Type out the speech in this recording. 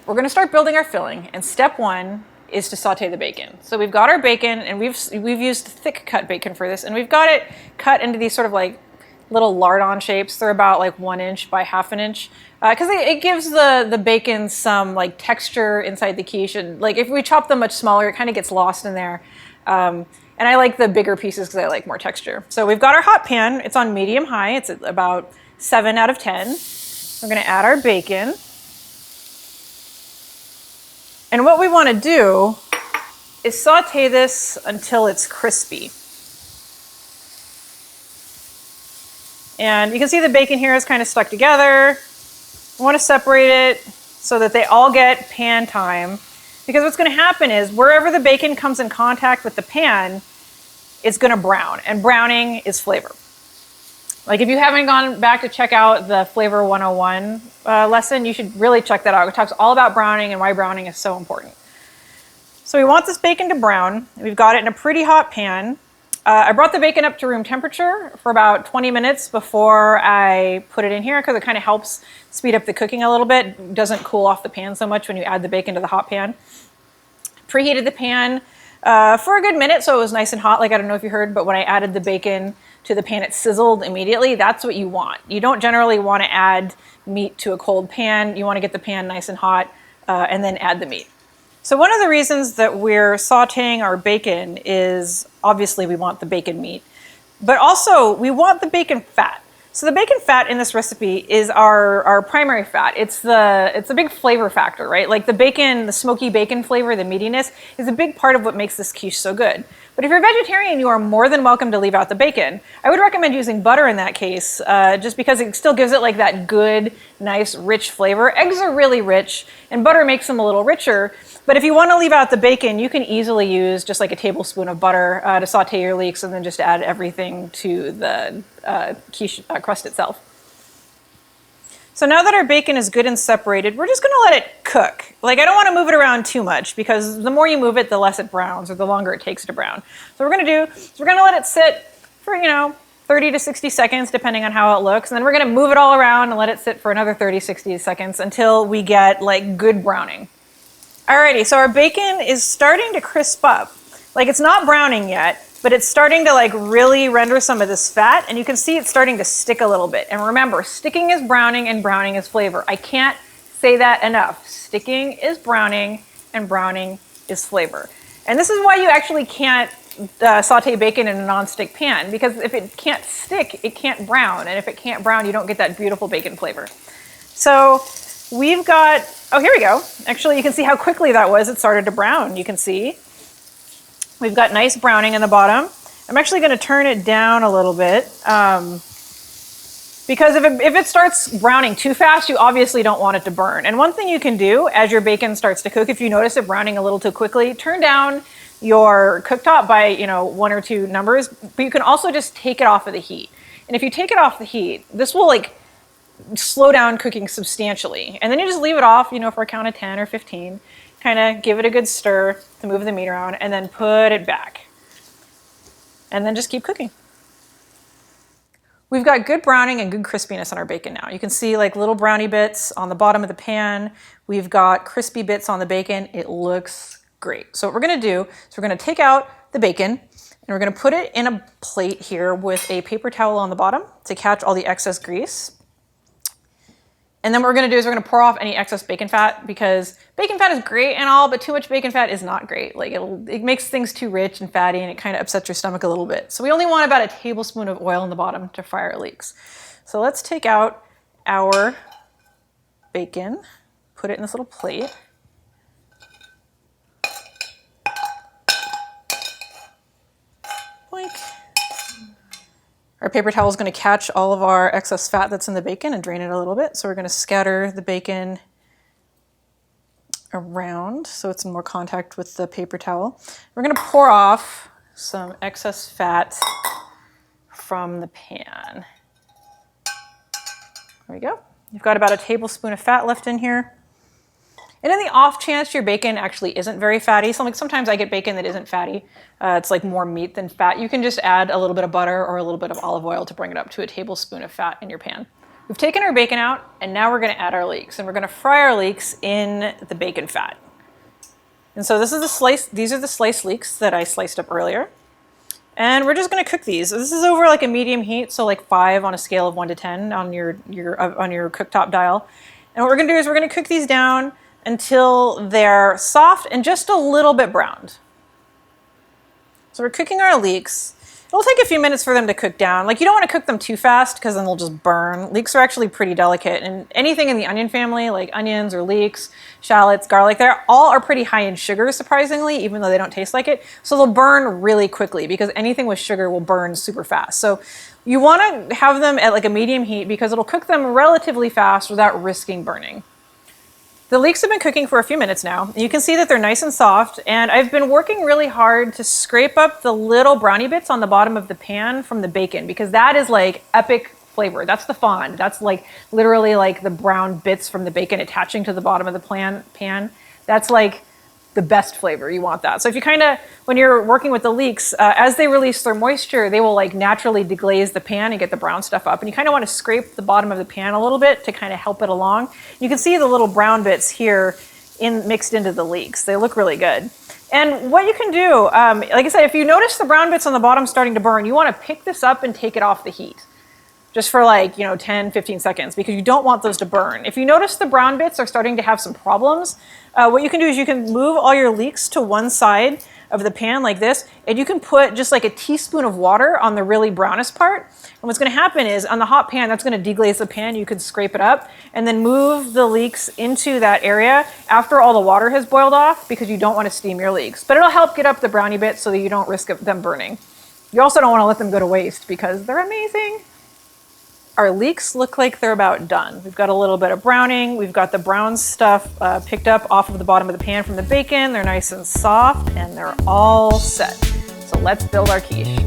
we're gonna start building our filling, and step one is to saute the bacon. So we've got our bacon, and we've used thick cut bacon for this, and we've got it cut into these sort of like little lardon shapes. They're about like 1 inch by ½ inch, because it gives the bacon some like texture inside the quiche. And like if we chop them much smaller, it kind of gets lost in there. And I like the bigger pieces because I like more texture. So we've got our hot pan. It's on medium high. It's at about 7 out of 10. We're gonna add our bacon. And what we want to do is saute this until it's crispy. And you can see the bacon here is kind of stuck together. I want to separate it so that they all get pan time. Because what's going to happen is wherever the bacon comes in contact with the pan, it's going to brown. And browning is flavor. Like if you haven't gone back to check out the Flavor 101 lesson, you should really check that out. It talks all about browning and why browning is so important. So we want this bacon to brown. We've got it in a pretty hot pan. I brought the bacon up to room temperature for about 20 minutes before I put it in here because it kind of helps speed up the cooking a little bit. It doesn't cool off the pan so much when you add the bacon to the hot pan. Preheated the pan for a good minute so it was nice and hot. Like I don't know if you heard, but when I added the bacon to the pan, it sizzled immediately. That's what you want. You don't generally want to add meat to a cold pan. You want to get the pan nice and hot and then add the meat. So one of the reasons that we're sauteing our bacon is obviously we want the bacon meat, but also we want the bacon fat. So the bacon fat in this recipe is our primary fat. It's a big flavor factor, right? Like the bacon, the smoky bacon flavor, the meatiness is a big part of what makes this quiche so good. But if you're vegetarian, you are more than welcome to leave out the bacon. I would recommend using butter in that case, just because it still gives it like that good, nice, rich flavor. Eggs are really rich, and butter makes them a little richer. But if you want to leave out the bacon, you can easily use just like a tablespoon of butter to saute your leeks and then just add everything to the quiche crust itself. So now that our bacon is good and separated, we're just going to let it cook. Like I don't want to move it around too much because the more you move it, the less it browns or the longer it takes to brown. So what we're going to do is we're going to let it sit for, 30 to 60 seconds depending on how it looks. And then we're going to move it all around and let it sit for another 30, 60 seconds until we get like good browning. Alrighty, so our bacon is starting to crisp up. Like it's not browning yet, but it's starting to like really render some of this fat, and you can see it's starting to stick a little bit. And remember, sticking is browning and browning is flavor. I can't say that enough. Sticking is browning and browning is flavor. And this is why you actually can't saute bacon in a non-stick pan, because if it can't stick, it can't brown. And if it can't brown, you don't get that beautiful bacon flavor. So we've got, oh, here we go. Actually, you can see how quickly that was. It started to brown, you can see. We've got nice browning in the bottom. I'm actually going to turn it down a little bit because if it starts browning too fast, you obviously don't want it to burn. And one thing you can do as your bacon starts to cook, if you notice it browning a little too quickly, turn down your cooktop by 1 or 2 numbers, but you can also just take it off of the heat. And if you take it off the heat, this will like slow down cooking substantially. And then you just leave it off, for a count of 10 or 15. Kind of give it a good stir to move the meat around and then put it back. And then just keep cooking. We've got good browning and good crispiness on our bacon now. You can see like little brownie bits on the bottom of the pan. We've got crispy bits on the bacon. It looks great. So what we're going to do is we're going to take out the bacon and we're going to put it in a plate here with a paper towel on the bottom to catch all the excess grease. And then what we're going to do is we're going to pour off any excess bacon fat, because bacon fat is great and all, but too much bacon fat is not great. Like it makes things too rich and fatty, and it kind of upsets your stomach a little bit. So we only want about a tablespoon of oil in the bottom to fry our leeks. So let's take out our bacon, put it in this little plate. Boink. Our paper towel is going to catch all of our excess fat that's in the bacon and drain it a little bit. So we're going to scatter the bacon around so it's in more contact with the paper towel. We're going to pour off some excess fat from the pan. There we go. You've got about a tablespoon of fat left in here. And in the off chance your bacon actually isn't very fatty, so like sometimes I get bacon that isn't fatty, it's like more meat than fat, you can just add a little bit of butter or a little bit of olive oil to bring it up to a tablespoon of fat in your pan. We've taken our bacon out, and now we're gonna add our leeks, and we're gonna fry our leeks in the bacon fat. And so this is these are the sliced leeks that I sliced up earlier. And we're just gonna cook these. This is over like a medium heat, so like 5 on a scale of 1 to 10 on your cooktop dial. And what we're gonna do is we're gonna cook these down until they're soft and just a little bit browned. So we're cooking our leeks. It'll take a few minutes for them to cook down. Like, you don't want to cook them too fast because then they'll just burn. Leeks are actually pretty delicate, and anything in the onion family, like onions or leeks, shallots, garlic, they all are pretty high in sugar, surprisingly, even though they don't taste like it. So they'll burn really quickly because anything with sugar will burn super fast. So you want to have them at like a medium heat because it'll cook them relatively fast without risking burning. The leeks have been cooking for a few minutes now. You can see that they're nice and soft, and I've been working really hard to scrape up the little brownie bits on the bottom of the pan from the bacon, because that is like epic flavor. That's the fond. That's like literally like the brown bits from the bacon attaching to the bottom of the pan. That's like the best flavor. You want that. So if you kind of, when you're working with the leeks, as they release their moisture, they will like naturally deglaze the pan and get the brown stuff up. And you kind of want to scrape the bottom of the pan a little bit to kind of help it along. You can see the little brown bits here mixed into the leeks. They look really good. And what you can do, like I said, if you notice the brown bits on the bottom starting to burn, you want to pick this up and take it off the heat. Just for like, 10, 15 seconds, because you don't want those to burn. If you notice the brown bits are starting to have some problems, what you can do is you can move all your leeks to one side of the pan like this, and you can put just like a teaspoon of water on the really brownest part. And what's gonna happen is on the hot pan, that's gonna deglaze the pan, you can scrape it up, and then move the leeks into that area after all the water has boiled off, because you don't wanna steam your leeks. But it'll help get up the brownie bits so that you don't risk them burning. You also don't wanna let them go to waste because they're amazing. Our leeks look like they're about done. We've got a little bit of browning. We've got the brown stuff picked up off of the bottom of the pan from the bacon. They're nice and soft, and they're all set. So let's build our quiche.